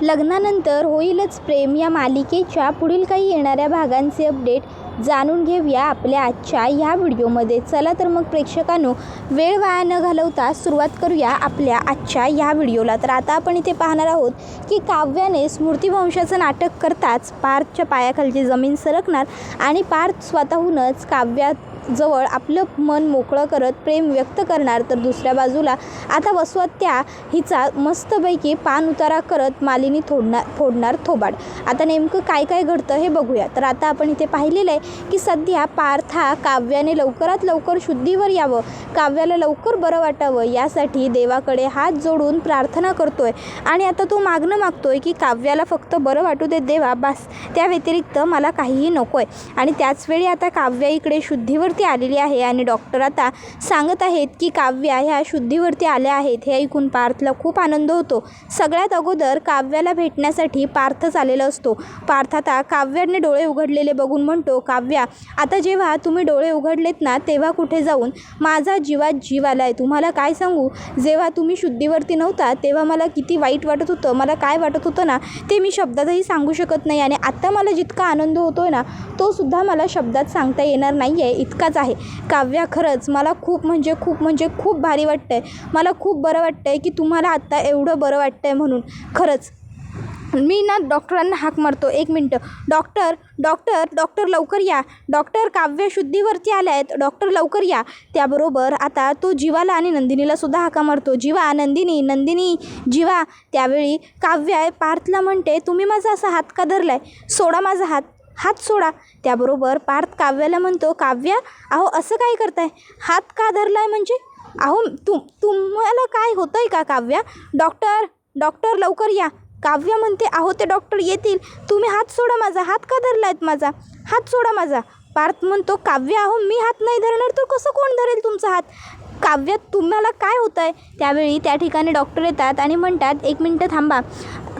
लग्नानंतर होईलच प्रेम या मालिकेच्या पुढील काही येणाऱ्या भागांचे अपडेट जाणून घेऊया आपल्या आजच्या ह्या व्हिडिओमध्ये. चला तर मग प्रेक्षकांनो, वेळ वाया न घालवता सुरुवात करूया आपल्या आजच्या ह्या व्हिडिओला. तर आता आपण इथे पाहणार आहोत की काव्याने स्मृतिवंशाचं नाटक करताच पार्थच्या पायाखालची जमीन सरकणार आणि पार्थ स्वतःहूनच काव्याजवळ आपलं मन मोकळं करत प्रेम व्यक्त करणार. तर दुसऱ्या बाजूला आता वसवत्या हिचा मस्तपैकी पान उतारा करत मालिनी फोडणार थोबाड. आता नेमकं काय काय घडतं हे बघूया. तर आता आपण इथे पाहिलेलं आहे की सध्या पार्थ हा काव्याने लवकरात लवकर शुद्धीवर यावं, काव्याला लवकर बरं वाटावं यासाठी देवाकडे हात जोडून प्रार्थना करतोय. आणि आता तो मागणं मागतोय की काव्याला फक्त बरं वाटू दे देवा, बस, त्या व्यतिरिक्त मला काहीही नको आहे. आणि त्याचवेळी आता काव्या इकडे शुद्धीवरती आलेली आहे आणि डॉक्टर आता सांगत आहेत की काव्या ह्या शुद्धीवरती आल्या आहेत. हे ऐकून पार्थला खूप आनंद होतो. सगळ्यात अगोदर काव्याला भेटण्यासाठी पार्थच आलेला असतो. पार्थ आता काव्याने डोळे उघडलेले बघून म्हणतो, काव्या, आता जेव्हा तुम्ही डोळे उघडलेत ना, तेव्हा कुठे जाऊन माझा जीवात जीव आला आहे. तुम्हाला काय सांगू, जेव्हा तुम्ही शुद्धीवरती नव्हता तेव्हा मला किती वाईट वाटत होतं. मला काय वाटत होतं ना, ते मी शब्दातही सांगू शकत नाही. आणि आत्ता मला जितका आनंद होतो आहे ना, तो सुद्धा मला शब्दात सांगता येणार नाही आहे, इतकाच आहे. काव्या, खरंच मला खूप खूप भारी वाटतं आहे. मला खूप बरं वाटतं आहे की तुम्हाला आत्ता एवढं बरं वाटतं आहे म्हणून. खरंच मी ना डॉक्टरांना हाक मारतो. एक मिनटं, डॉक्टर लवकर या. डॉक्टर, काव्य शुद्धीवरती आल्या आहेत, डॉक्टर लवकर या. त्याबरोबर आता तो जीवाला आणि नंदिनीला सुद्धा हाका मारतो. जीवा, नंदिनी, जीवा. त्यावेळी काव्य पार्थला म्हणते, तुम्ही माझा असा हात का धरलाय? सोडा माझा हात सोडा. त्याबरोबर पार्थ काव्याला म्हणतो, काव्या, अहो असं काय करताय? हात का धरलाय म्हणजे? अहो तुम्हाला काय होतं आहे का काव्या? डॉक्टर लवकर या. काव्या म्हणते, अहो ते डॉक्टर येतील, तुम्ही हात सोडा माझा. हात का धरलायत माझा? हात सोडा माझा. पार्थ म्हणतो, काव्या, अहो मी हात नाही धरणार तर कसं कोण धरेल तुमचा हात? काव्या, तुम्हाला काय होतं आहे? त्यावेळी त्या ठिकाणी डॉक्टर येतात आणि म्हणतात, एक मिनटं थांबा,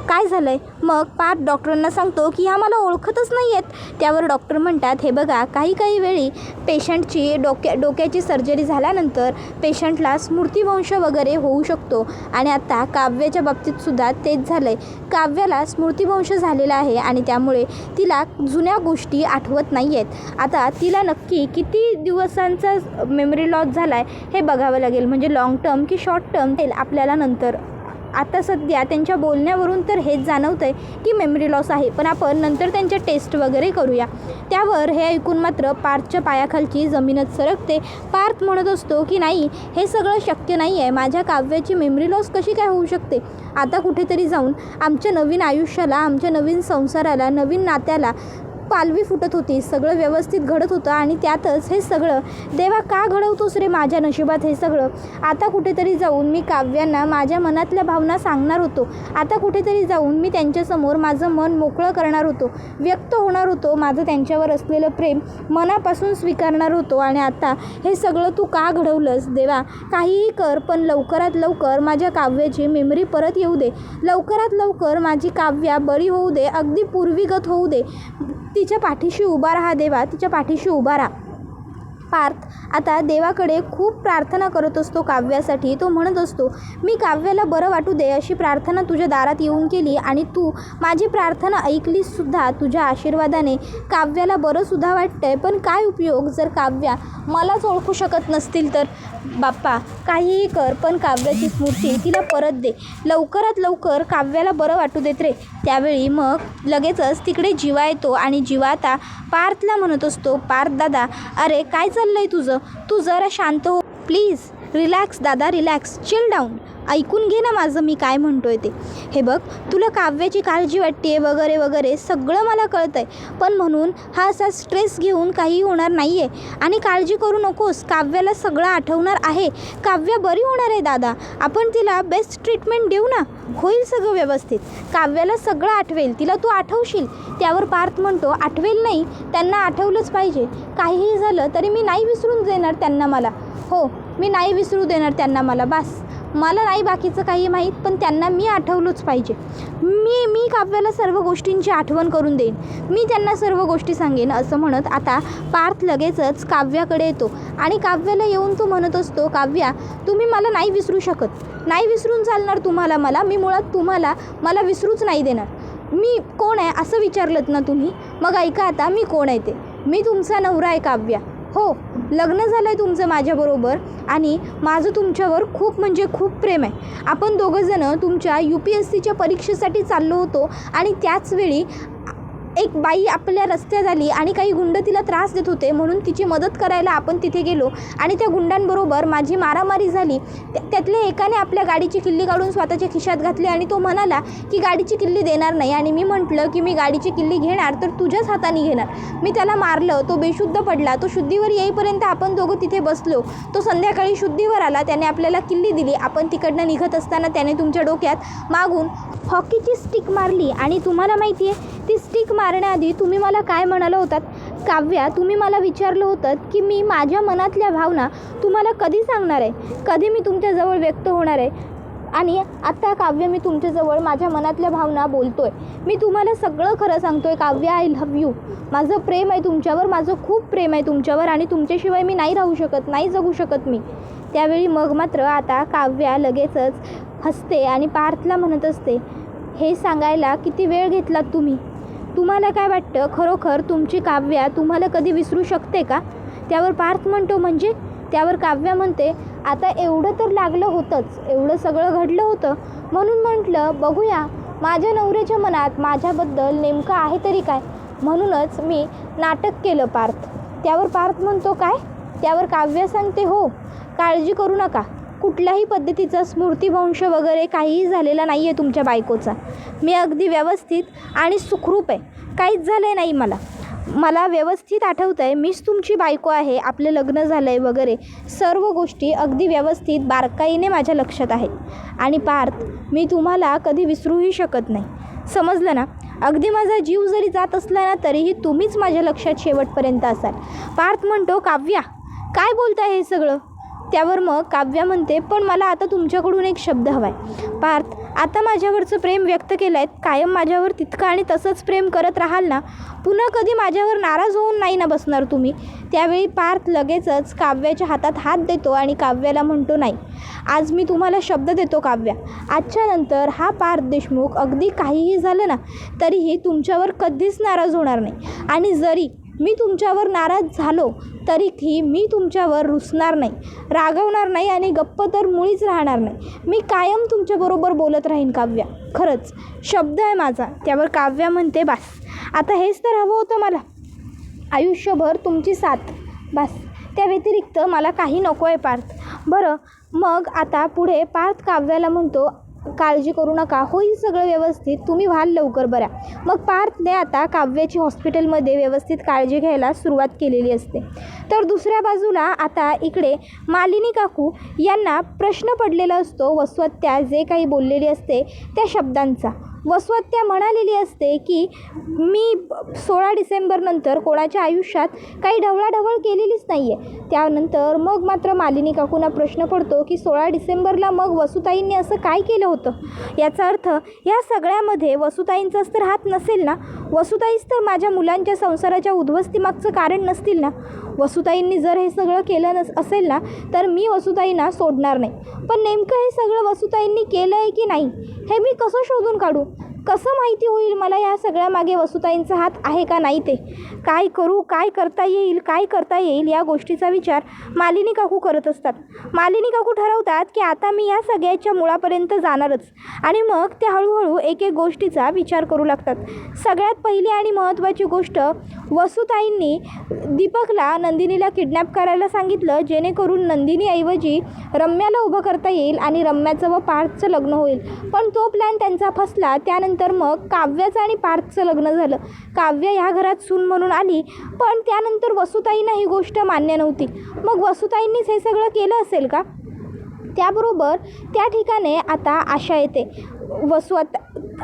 काय झालं आहे? मग पार्थ डॉक्टरांना सांगतो की ह्या मला ओळखतच नाही आहेत. त्यावर डॉक्टर म्हणतात, हे बघा, काही वेळी पेशंटची डोक्याची सर्जरी झाल्यानंतर पेशंटला स्मृतिवंश वगैरे होऊ शकतो. आणि आता काव्याच्या बाबतीतसुद्धा तेच झालं आहे. काव्याला स्मृतिवंश झालेला आहे आणि त्यामुळे तिला जुन्या गोष्टी आठवत नाही आहेत. आता तिला नक्की किती दिवसांचा मेमरी लॉस झाला आहे हे बघावं लागेल, म्हणजे लाँग टर्म की शॉर्ट टर्म ते आपल्याला नंतर. आता सध्या त्यांच्या बोलण्यावरून तर हेच जाणवतं आहे की मेमरी लॉस आहे, पण आपण नंतर त्यांच्या टेस्ट वगैरे करूया. त्यावर हे ऐकून मात्र पार्थच्या पायाखालची जमीनच सरकते. पार्थ म्हणत असतो की नाही, हे सगळं शक्य नाही आहे. माझ्या काव्याची मेमरी लॉस कशी काय होऊ शकते? आता कुठेतरी जाऊन आमच्या नवीन आयुष्याला, आमच्या नवीन संसाराला, नवीन नात्याला पालवी फुटत होती. सगळं व्यवस्थित घडत होतं आणि त्यातच हे सगळं, देवा का घडवतोस रे माझ्या नशिबात हे सगळं? आता कुठेतरी जाऊन मी काव्यांना माझ्या मनातल्या भावना सांगणार होतो. आता कुठेतरी जाऊन मी त्यांच्यासमोर माझं मन मोकळं करणार होतो, व्यक्त होणार होतो, माझं त्यांच्यावर असलेलं प्रेम मनापासून स्वीकारणार होतो. आणि आता हे सगळं तू का घडवलंस? देवा, काहीही कर, पण लवकरात लवकर माझ्या काव्याची मेमरी परत येऊ दे. लवकरात लवकर माझी काव्या बरी होऊ दे, अगदी पूर्वीगत होऊ दे. तिच्या पाठीशी उभा राहा देवा, तिच्या पाठीशी उभा राहा. पार्थ आता देवाकडे खूप प्रार्थना करत असतो काव्यासाठी. तो म्हणत असतो, मी काव्याला बरं वाटू दे अशी प्रार्थना तुझ्या दारात येऊन केली आणि तू माझी प्रार्थना ऐकलीसुद्धा. तुझ्या आशीर्वादाने काव्याला बरंसुद्धा वाटतं आहे, पण काय उपयोग जर काव्या मलाच ओळखू शकत नसतील तर? बाप्पा, काहीही कर, पण काव्याची स्मृती तिला परत दे. लवकरात लवकर काव्याला बरं वाटू देत रे. त्यावेळी मग लगेचच तिकडे जीवा येतो आणि जीवा आता पार्थला म्हणत असतो, पार्थ दादा, अरे काय चाललं आहे तुझं? तू जरा शांत हो प्लीज. रिलॅक्स दादा, रिलॅक्स, चिल डाऊन. ऐकून घे ना माझं मी काय म्हणतोय ते. हे बघ, तुला काव्याची काळजी वाटते वगैरे वगैरे सगळं मला कळतं आहे, पण म्हणून हा असा स्ट्रेस घेऊन काही होणार नाही आहे. आणि काळजी करू नकोस, काव्याला सगळं आठवणार आहे. काव्या बरी होणार आहे दादा, आपण तिला बेस्ट ट्रीटमेंट देऊ ना, होईल सगळं व्यवस्थित. काव्याला सगळं आठवेल, तिला तू आठवशील. त्यावर पार्थ म्हणतो, आठवेल नाही, त्यांना आठवलंच पाहिजे. काहीही झालं तरी मी नाही विसरून देणार त्यांना मला. हो, मी नाही विसरू देणार त्यांना मला. बस मला नाही बाकीचं काही माहीत, पण त्यांना मी आठवलंच पाहिजे. मी काव्याला सर्व गोष्टींची आठवण करून देईन, मी त्यांना सर्व गोष्टी सांगेन असं म्हणत आता पार्थ लगेचच काव्याकडे येतो आणि काव्याला येऊन तो म्हणत असतो, काव्या तुम्ही मला नाही विसरू शकत, नाही विसरून चालणार तुम्हाला मला, मी मुळात तुम्हाला मला विसरूच नाही देणार. मी कोण आहे असं विचारलंत ना तुम्ही, मग ऐका आता मी कोण आहे ते. मी तुमचा नवरा आहे काव्या. हो, लग्न झालं आहे तुमचं माझ्याबरोबर आणि माझं तुमच्यावर खूप म्हणजे खूप प्रेम आहे. आपण दोघंजणं तुमच्या UPSCच्या परीक्षेसाठी चाललो होतो आणि त्याचवेळी एक बाई आपल्या रस्त्यात आली आणि काही गुंड तिला त्रास देत होते, म्हणून तिची मदत करायला आपण तिथे गेलो आणि त्या गुंडांबरोबर माझी मारामारी झाली. त्यातल्या एकाने आपल्या गाडीची किल्ली काढून स्वतःच्या खिशात घातली आणि तो म्हणाला की गाडीची किल्ली देणार नाही आणि मी म्हटलं की मी गाडीची किल्ली घेणार तर तुझ्याच हाताने घेणार. मी त्याला मारलं, तो बेशुद्ध पडला. तो शुद्धीवर येईपर्यंत आपण दोघं तिथे बसलो. तो संध्याकाळी शुद्धीवर आला, त्याने आपल्याला किल्ली दिली. आपण तिकडनं निघत असताना त्याने तुमच्या डोक्यात मागून हॉकीची स्टिक मारली आणि तुम्हाला माहिती आहे ती स्टिक मारण्याआधी तुम्ही मला काय म्हणालं होतात काव्या, तुम्ही मला विचारलं होतं की मी माझ्या मनातल्या भावना तुम्हाला कधी सांगणार आहे, कधी मी तुमच्याजवळ व्यक्त होणार आहे. आणि आता काव्य मी तुमच्याजवळ माझ्या मनातल्या भावना बोलतो आहे, मी तुम्हाला सगळं खरं सांगतो आहे काव्या. I love you. माझं प्रेम आहे तुमच्यावर, माझं खूप प्रेम आहे तुमच्यावर आणि तुमच्याशिवाय मी नाही राहू शकत, नाही जगू शकत मी. त्यावेळी मग मात्र आता काव्या लगेचच हसते आणि पार्थला म्हणत असते, हे सांगायला किती वेळ घेतलात तुम्ही, तुम्हाला काय वाटतं खरोखर तुमची काव्या तुम्हाला कधी विसरू शकते का? त्यावर पार्थ म्हणतो म्हणजे? त्यावर काव्या म्हणते, आता एवढं तर लागलं होतंच, एवढं सगळं घडलं होतं म्हणून म्हटलं बघूया माझ्या नवऱ्याच्या मनात माझ्याबद्दल नेमकं आहे तरी काय, म्हणूनच मी नाटक केलं पार्थ. त्यावर पार्थ म्हणतो काय? त्यावर काव्या सांगते, हो काळजी करू नका, कुठल्याही पद्धतीचा स्मृतिभ्रंश वगैरे काहीही झालेला नाही आहे तुमच्या बायकोचा. मी अगदी व्यवस्थित आणि सुखरूप आहे, काहीच झालं नाही मला व्यवस्थित आठवतं आहे मीच तुमची बायको आहे, आपलं लग्न झालं आहे वगैरे सर्व गोष्टी अगदी व्यवस्थित बारकाईने माझ्या लक्षात आहेत. आणि पार्थ मी तुम्हाला कधी विसरूही शकत नाही, समजलं ना? अगदी माझा जीव जरी जात असला ना तरीही तुम्हीच माझ्या लक्षात शेवटपर्यंत असाल. पार्थ म्हणतो, काव्या काय बोलताय हे सगळं? त्यावर मग काव्या म्हणते, पण मला आता तुमच्याकडून एक शब्द हवा आहे. पार्थ, आता माझ्यावरचं प्रेम व्यक्त केलं आहे, कायम माझ्यावर तितकं आणि तसंच प्रेम करत राहाल ना? पुन्हा कधी माझ्यावर नाराज होऊन नाही ना बसणार तुम्ही? त्यावेळी पार्थ लगेचच काव्याच्या हातात हात देतो आणि काव्याला म्हणतो, नाही, आज मी तुम्हाला शब्द देतो काव्या, आजच्या नंतर हा पार्थ देशमुख अगदी काहीही झालं ना तरीही तुमच्यावर कधीच नाराज होणार नाही. आणि जरी मी तुमच्यावर नाराज झालो तरीही मी तुमच्यावर रुसणार नाही, रागवणार नाही आणि गप्प तर मुळीच राहणार नाही. मी कायम तुमच्याबरोबर बोलत राहीन काव्या, खरंच शब्द आहे माझा. त्यावर काव्या म्हणते, बास, आता हेच तर हवं होतं मला, आयुष्यभर तुमची साथ, बास, त्या व्यतिरिक्त मला काही नको आहे पार्थ. बरं, मग आता पुढे पार्थ काव्याला म्हणतो, काळजी करू नका, होईल सगळं व्यवस्थित, तुम्ही व्हाल लवकर बऱ्या. मग पार्थने आता काव्याची हॉस्पिटलमध्ये व्यवस्थित काळजी घ्यायला सुरुवात केलेली असते. तर दुसऱ्या बाजूला आता इकडे मालिनी काकू यांना प्रश्न पडलेला असतो वसवत्या जे काही बोललेली असते त्या शब्दांचा. वसवत्या म्हणालेली असते की मी 16 डिसेंबरनंतर कोणाच्या आयुष्यात काही ढवळाढवळ केलेलीच नाही आहे. त्यानंतर मग मात्र मालिनी काकूंना प्रश्न पडतो की 16 डिसेंबरला मग वसुताईंनी असं काय केलं होतं? याचा अर्थ या सगळ्यामध्ये वसुताईंचाच तर हात नसेल ना? वसुताईच तर माझ्या मुलांच्या संसाराच्या उद्ध्वस्तीमागचं कारण नसतील ना? वसुताईंनी जर हे सगळं केलं असेल ना तर मी वसुताईंना सोडणार नाही. पण नेमकं हे सगळं वसुताईंनी केलं आहे की नाही हे मी कसं शोधून काढू? कसं माहिती होईल मला या सगळ्यामागे वसुताईंचा हात आहे का नाही ते? काय करू, काय करता येईल या गोष्टीचा विचार मालिनी काकू करत असतात. मालिनी काकू ठरवतात की आता मी या सगळ्याच्या मुळापर्यंत जाणारच आणि मग ते हळूहळू एक एक गोष्टीचा विचार करू लागतात. सगळ्यात पहिली आणि महत्त्वाची गोष्ट, वसुताईंनी दीपकला नंदिनीला किडनॅप करायला सांगितलं जेणेकरून नंदिनीऐवजी रम्याला उभं करता येईल आणि रम्याचं व पार्थचं लग्न होईल. पण तो प्लॅन त्यांचा फसला. त्यानंतर मग काव्याचं आणि पार्थचं लग्न झालं. काव्य ह्या घरात सून म्हणून आली, पण त्यानंतर वसुताईंना ही गोष्ट मान्य नव्हती. मग वसुताईंनीच हे सगळं केलं असेल का? त्याबरोबर त्या ठिकाणी आता आशा येते.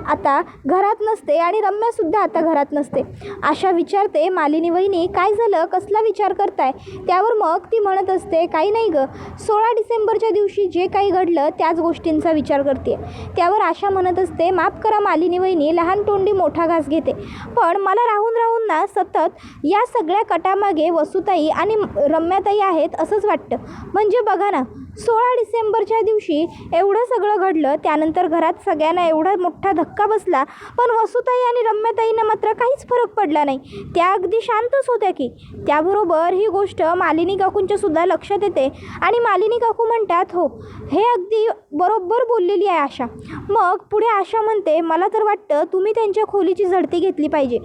आता घरात नसते आणि रम्यासुद्धा आता घरात नसते. आशा विचारते, मालिनी वहिनी काय झालं, कसला विचार करताय? त्यावर मग ती म्हणत असते, काही नाही गं, 16 डिसेंबरच्या दिवशी जे काही घडलं त्याच गोष्टींचा विचार करते. त्यावर आशा म्हणत असते, माफ करा मालिनी वहिनी, लहान तोंडी मोठा घास घेते. पण मला राहून राहून ना सतत या सगळ्या कटामागे वसुताई आणि रम्याताई आहेत असंच वाटतं. म्हणजे बघा ना, 16 डिसेंबरच्या दिवशी एवढं सगळं घडलं, त्यानंतर घरात सगळ्यांना एवढा मोठा धक्का बसला, पण वसुताई आणि रम्याताईंना मात्र काहीच फरक पडला नाही. त्या अगदी शांतच होत्या की. त्याबरोबर ही गोष्ट मालिनी काकूंच्या सुद्धा लक्षात येते आणि मालिनी काकू म्हणतात, हो हे अगदी बरोबर बोललेली आहे आशा. मग पुढे आशा म्हणते, मला तर वाटतं तुम्ही त्यांच्या खोलीची झडती घेतली पाहिजे,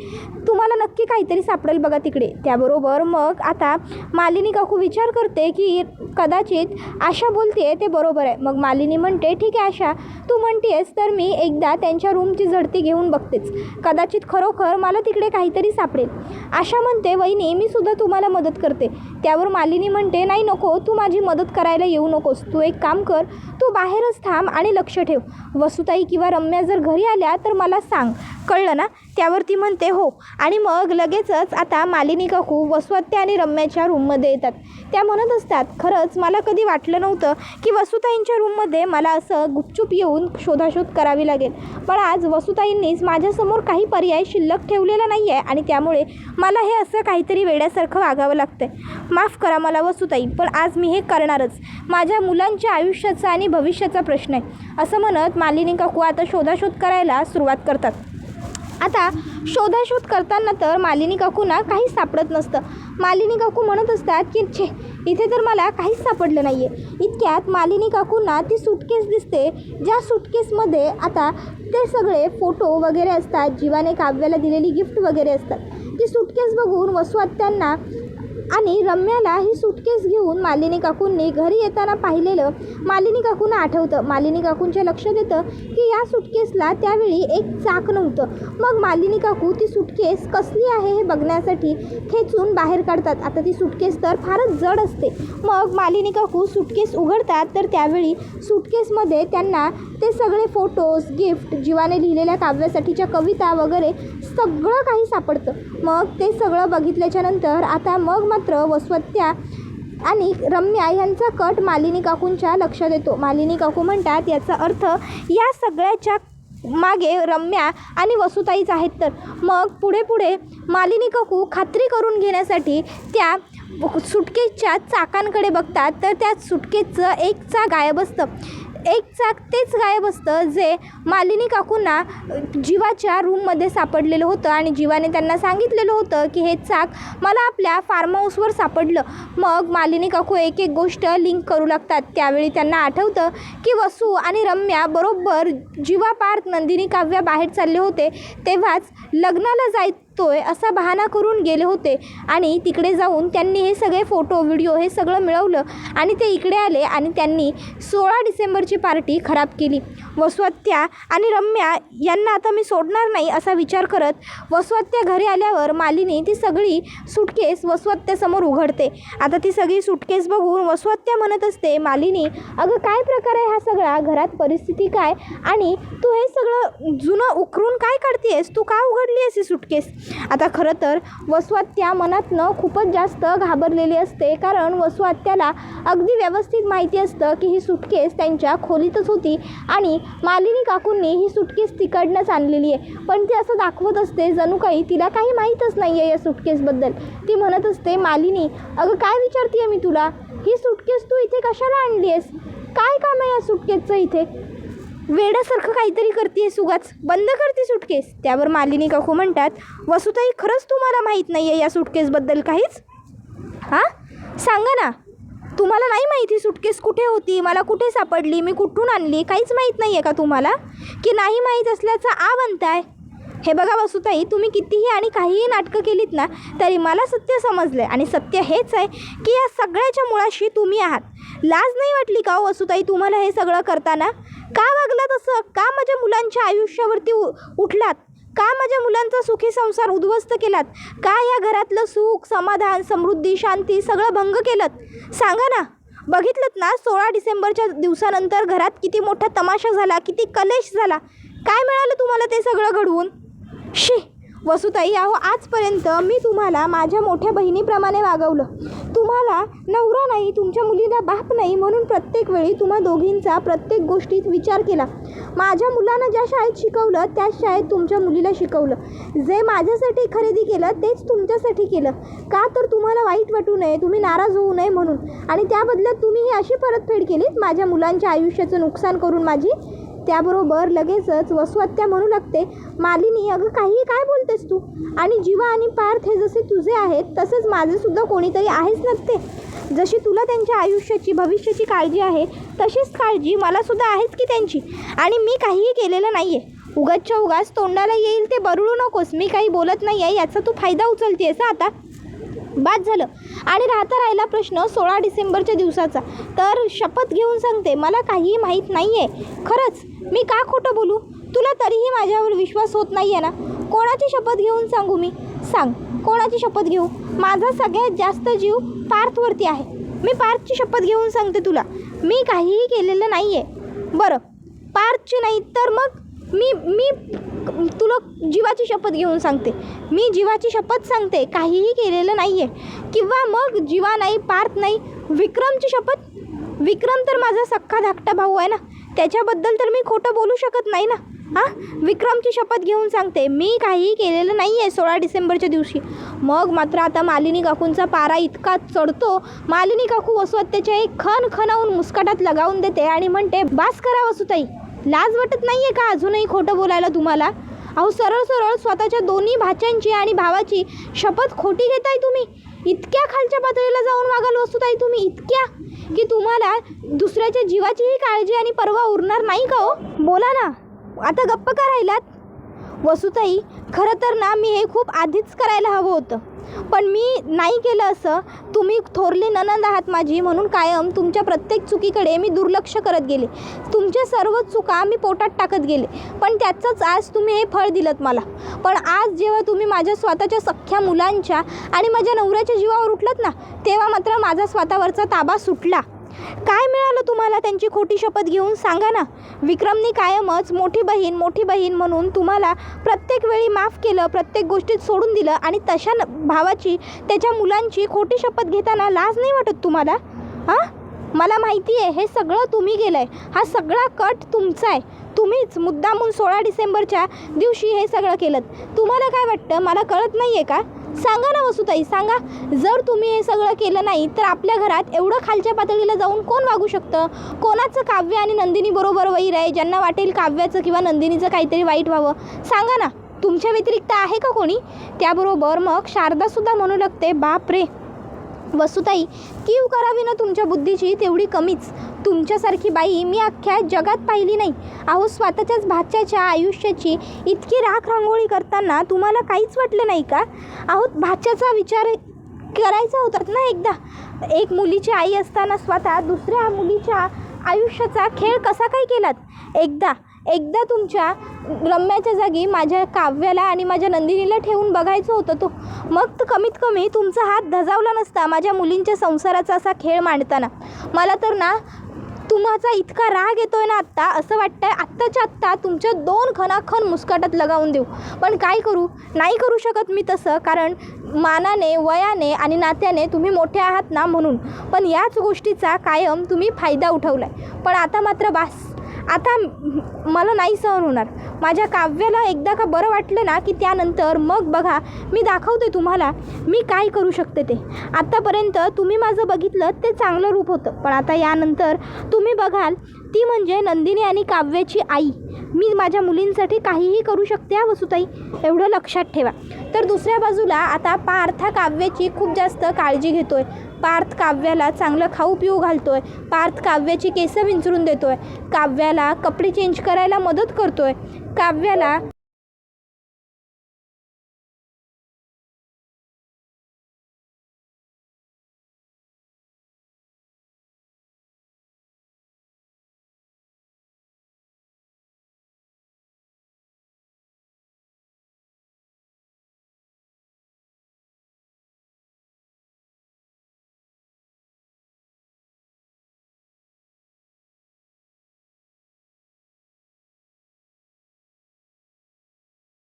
तुम्हाला नक्की काहीतरी सापडेल बघा तिकडे. त्याबरोबर मग आता मालिनी काकू विचार करते की कदाचित आशा बोलते ते बरोबर आहे. मग मालिनी म्हणते, ठीक आहे आशा, तू म्हणतेस तर मी एकदा त्यांच्या रूमची झडती घेऊन बघतेच, कदाचित खरोखर मला तिकडे काहीतरी सापडेल. आशा म्हणते, वहिनी मी सुद्धा तुम्हाला मदत करते. त्यावर मालिनी म्हणते, नाही नको, तू माझी मदत करायला येऊ नकोस, तू एक काम कर, तू बाहेरच थांब आणि लक्ष ठेव. वसुताई किंवा रम्या जर घरी आल्या तर मला सांग, कळलं ना? त्यावर ती म्हणते हो. आणि मग लगेचच आता मालिनी काकू वसुआत्या आणि रम्याच्या रूममध्ये येतात. त्या म्हणत असतात, खरंच मला कधी वाटलं नव्हतं की वसुताईंच्या रूममध्ये मला असं गुपचूप येऊन शोधाशोध करावी लागेल, पण आज वसुताईंनीच माझ्यासमोर काही पर्याय शिल्लक ठेवलेला नाही आहे आणि त्यामुळे मला हे असं काहीतरी वेड्यासारखं वागावं लागतं आहे. माफ करा मला वसुताई, पण आज मी हे करणारच, माझ्या मुलांच्या आयुष्याचा आणि भविष्याचा प्रश्न आहे. असं म्हणत मालिनी काकू आता शोधाशोध करायला सुरुवात करतात. आता शोधाशोध करताना तर मालिनी काकूंना काहीच सापडत नसतं. मालिनी काकू म्हणत असतात की छे, इथे तर मला काहीच सापडलं नाही आहे. इतक्यात मालिनी काकूंना ती सूटकेस दिसते, ज्या सूटकेसमध्ये आता ते सगळे फोटो वगैरे असतात, जीवाने काव्याला दिलेली गिफ्ट वगैरे असतात. ती सूटकेस बघून वसुआत्यांना आणि रम्याला ही सूटकेस घेऊन मालिनी काकूंनी घरी येताना पाहिलेलं मालिनी काकूंना आठवतं. मालिनी काकूंच्या लक्षात येतं की या सूटकेसला त्यावेळी एक चाक नव्हतं. मग मालिनी काकू ती सूटकेस कसली आहे हे बघण्यासाठी खेचून बाहेर काढतात. आता ती सूटकेस तर फारच जड असते. मग मालिनी काकू सूटकेस उघडतात तर त्यावेळी सूटकेसमध्ये त्यांना ते सगळे फोटोज, गिफ्ट, जीवाने लिहिलेल्या काव्यासाठीच्या कविता वगैरे सगळं काही सापडतं. मग ते सगळं बघितल्याच्या नंतर आता मग मात्र वसुआत्या आणि रम्या यांचा कट मालिनी काकूंच्या लक्षात येतो. मालिनी काकू म्हणतात, याचा अर्थ या सगळ्याच्या मागे रम्या आणि वसुताईच आहेत. तर मग पुढे मालिनी काकू खात्री करून घेण्यासाठी त्या सुटकेसच्या चाकांकडे बघतात तर त्या सुटकेसचं एक चाक गायब असतं. एक चाक तेच गायब असतं जे मालिनी काकूंना जीवाच्या रूममध्ये सापडलेलं होतं आणि जीवाने त्यांना सांगितलेलं होतं की हे चाक मला आपल्या फार्म हाऊसवर सापडलं. मग मालिनी काकू एक एक गोष्ट लिंक करू लागतात. त्यावेळी त्यांना आठवतं की वसू आणि रम्या बरोबर जीवा पार्क नंदिनी काव्या बाहेर चालले होते, तेव्हाच लग्नाला जायतोय असा बहाणा करून गेले होते आणि तिकडे जाऊन त्यांनी हे सगळे फोटो व्हिडिओ हे सगळं मिळवलं आणि ते इकडे आले आणि त्यांनी 16 डिसेंबरची पार्टी खराब केली. वसुआत्या आणि रम्या यांना आता मी सोडणार नाही असा विचार करत वसुआत्या घरी आल्यावर मालिनी ती सगळी सुटकेस वसुआत्यासमोर उघडते. आता ती सगळी सुटकेस बघून वसुआत्या म्हणत असते, मालिनी अगं काय प्रकार आहे हा सगळा, घरात परिस्थिती काय, आणि तू हे सगळं जुनं उकरून काय काढतेस, तू का उघडली अशी सुटकेस? आता खरं तर वसुआत्या मनातनं खूपच जास्त घाबरलेली असते, कारण वसुआत्याला अगदी व्यवस्थित माहिती असतं की ही सुटकेस त्यांच्या खोलीतच होती आणि मालिनी काकूंनी ही सुटकेस तिकडनंच आणलेली आहे. पण ती असं दाखवत असते जणू काही तिला काही माहीतच नाही आहे या सुटकेसबद्दल. ती म्हणत असते, मालिनी अगं काय विचारते मी तुला, ही सुटकेस तू इथे कशाला आणली आहेस, काय काम आहे या सुटकेसचं इथे, वेड्यासारखं काहीतरी करते सुगाच, बंद करते सुटकेस. त्यावर मालिनी काकू म्हणतात, वसुताई खरंच तुम्हाला माहीत नाही आहे या सुटकेसबद्दल काहीच? हां सांगा ना, तुम्हाला नाही माहिती सुटकेस कुठे होती, मला कुठे सापडली, मी कुठून आणली, काहीच माहीत नाही आहे का तुम्हाला, की नाही माहीत असल्याचं आ म्हणताय? हे बघा वसुताई, तुम्ही कितीही आणि काहीही नाटकं केलीत ना तरी मला सत्य समजलं आहे आणि सत्य हेच आहे की या सगळ्याच्या मुळाशी तुम्ही आहात. लाज नाही वाटली का वसुताई तुम्हाला हे सगळं करताना? का वागलात असं? का माझ्या मुलांच्या आयुष्यावरती उठलात? का माझ्या मुलांचा सुखी संसार उद्ध्वस्त केलात? का या घरातलं सुख, समाधान, समृद्धी, शांती सगळं भंग केलं? सांगा ना. बघितलं ना 16 डिसेंबरच्या दिवसानंतर घरात किती मोठा तमाशा झाला, किती कलेश झाला, काय मिळालं तुम्हाला ते सगळं घडवून? शी वसुताई, अहो आजपर्यंत मी तुम्हाला माझ्या मोठ्या बहिणीप्रमाणे वागवलं. तुम्हाला नवरा नाही, तुमच्या मुलीला बाप नाही, म्हणून प्रत्येक वेळी तुम्हा दोघींचा प्रत्येक गोष्टीत विचार केला. माझ्या मुलानं ज्या शाळेत शिकवलं त्याच शाळेत तुमच्या मुलीला शिकवलं. जे माझ्यासाठी खरेदी केलं तेच तुमच्यासाठी केलं. का तर तुम्हाला वाईट वाटू नये, तुम्ही नाराज होऊ नये म्हणून. आणि त्या बदल्यात तुम्ही ही अशी परतफेड केलीत माझ्या मुलांच्या आयुष्याचं नुकसान करून माझी. त्याबरोबर लगेचच वसुआत्या म्हणू लागते, मालिनी अगं काहीही काय बोलतेस तू? आणि जीवा आणि पार्थ हे जसे तुझे आहेत तसेच माझेसुद्धा कोणीतरी आहेच नसते. जशी तुला त्यांच्या आयुष्याची भविष्याची काळजी आहे तशीच काळजी मलासुद्धा आहेच की त्यांची. आणि मी काहीही केलेलं नाही आहे. उगाचच्या उगाच तोंडाला येईल ते बरळू नकोस. मी काही बोलत नाही आहे याचा तू फायदा उचलतेस आता. बाद झालं. आणि राहिला प्रश्न 16 डिसेंबरच्या दिवसाचा. तर शपथ घेऊन सांगते मला काहीही माहीत नाही आहे. खरंच मी का खोटं बोलू? तुला तरीही माझ्यावर विश्वास होत नाही आहे ना? कोणाची शपथ घेऊन सांगू मी? सांग कोणाची शपथ घेऊ? माझा सगळ्यात जास्त जीव पार्थवरती आहे. मी पार्थची शपथ घेऊन सांगते तुला, मी काहीही केलेलं नाही आहे. बरं पार्थची नाही तर मग मी तुला जीवाची शपथ घेऊन सांगते. मी जीवाची शपथ सांगते काहीही केलेलं नाही आहे. किंवा मग जीवा नाही, पार्थ नाही, विक्रमची शपथ. विक्रम तर माझा सख्खा धाकटा भाऊ आहे ना, त्याच्याबद्दल तर मी खोटं बोलू शकत नाही ना. विक्रमची शपथ घेऊन सांगते मी काहीही केलेलं नाही आहे 16 डिसेंबरच्या दिवशी. मग मात्र आता मालिनी काकूंचा पारा इतका चढतो. मालिनी काकू वसुआत्याच्या एक खण खणावून मुस्कटात लगावून देते आणि म्हणते, बास करा वसुताई, लाज वाटत नाही आहे का अजूनही खोटं बोलायला तुम्हाला? अहो सरळ सरळ स्वतःच्या दोन्ही भाच्यांची आणि भावाची शपथ खोटी घेताय तुम्ही. इतक्या खालच्या पातळीला जाऊन वागाल वसुताई तुम्ही, इतक्या की तुम्हाला दुसऱ्याच्या जीवाचीही काळजी आणि पर्वा उरणार नाही का हो? बोला ना, आता गप्प का राहिलात? वसुताई खरं तर ना मी हे खूप आधीच करायला हवं होतं, पण मी नाही केलं असं. तुम्ही थोरली नणंद आहात माझी म्हणून कायम तुमच्या प्रत्येक चुकीकडे मी दुर्लक्ष करत गेले. तुमच्या सर्व चुका मी पोटात टाकत गेले, पण त्याचंच आज तुम्ही हे फळ दिलंत मला. पण आज जेव्हा तुम्ही माझ्या स्वतःच्या सख्ख्या मुलांच्या आणि माझ्या नवऱ्याच्या जीवावर उठलात ना, तेव्हा मात्र माझा स्वतःवरचा ताबा सुटला. काय मिळालं तुम्हाला त्यांची खोटी शपथ घेऊन? सांगा ना. विक्रमनी कायमच मोठी बहीण म्हणून तुम्हाला प्रत्येक वेळी माफ केलं, प्रत्येक गोष्टीत सोडून दिलं, आणि तशा भावाची त्याच्या मुलांची खोटी शपथ घेताना लाज नाही वाटत तुम्हाला? मला माहिती आहे हे सगळं तुम्ही केलं आहे. हा सगळा कट तुमचा आहे. तुम्हीच मुद्दामून 16 डिसेंबरच्या दिवशी हे सगळं केलं. तुम्हाला काय वाटतं मला कळत नाही आहे का? सांगा ना वसुताई, सांगा. जर तुम्ही हे सगळं केलं नाही तर आपल्या घरात एवढं खालच्या पातळीला जाऊन कोण वागू शकतं? कोणाचं काव्य आणि नंदिनी बरोबर वैर आहे, ज्यांना वाटेल काव्याचं किंवा नंदिनीचं काहीतरी वाईट व्हावं? सांगा ना, तुमच्या व्यतिरिक्त आहे का कोणी? त्याबरोबर मग शारदासुद्धा म्हणू लागते, बाप रे वसुताई, कीव करावी ना तुमच्या बुद्धीची तेवढी कमीच. तुमच्यासारखी बाई मी अख्ख्या जगात पाहिली नाही. अहो स्वतःच्याच भाच्याच्या आयुष्याची इतकी राख रांगोळी करताना तुम्हाला काहीच वाटलं नाही का? अहो भाच्याचा विचार करायचा होता ना एकदा. एक मुलीची आई असताना स्वतः दुसऱ्या मुलीच्या आयुष्याचा खेळ कसा काय केलात? एकदा तुमच्या रम्याच्या जागी माझ्या काव्याला आणि माझ्या नंदिनीला ठेवून बघायचं होतं तो. मग तर कमीत कमी तुमचा हात धजावला नसता माझ्या मुलींच्या संसाराचा असा खेळ मांडताना. मला तर ना तुम्हाचा इतका राग येतोय ना आत्ता, असं वाटतंय आत्ताच्या आत्ता तुमच्या 2 खणाखण मुस्कटात लगावून देऊ. पण काय करू, नाही करू शकत मी तसं, कारण मानाने, वयाने आणि नात्याने तुम्ही मोठे आहात ना म्हणून. पण याच गोष्टीचा कायम तुम्ही फायदा उठवला आहे. पण आता मात्र बास, आता मला नाही सहन होणार. माझ्या काव्याला एकदा का बरं वाटलं ना की त्यानंतर मग बघा मी दाखवते तुम्हाला मी काय करू शकते ते. आत्तापर्यंत तुम्ही माझं बघितलं ते चांगलं रूप होतं, पण आता यानंतर तुम्ही बघाल ती म्हणजे नंदिनी आणि काव्याची आई. मी माझ्या मुलींसाठी काहीही करू शकते वसुताई, एवढं लक्षात ठेवा. तर दुसऱ्या बाजूला आता पार्थ काव्याची खूप जास्त काळजी घेतोय. पार्थ काव्याला चांगलं खाऊ पिऊ घालतोय. पार्थ काव्याची केसं विंचरून देतोय. काव्याला कपडे चेंज करायला मदत करतोय. काव्याला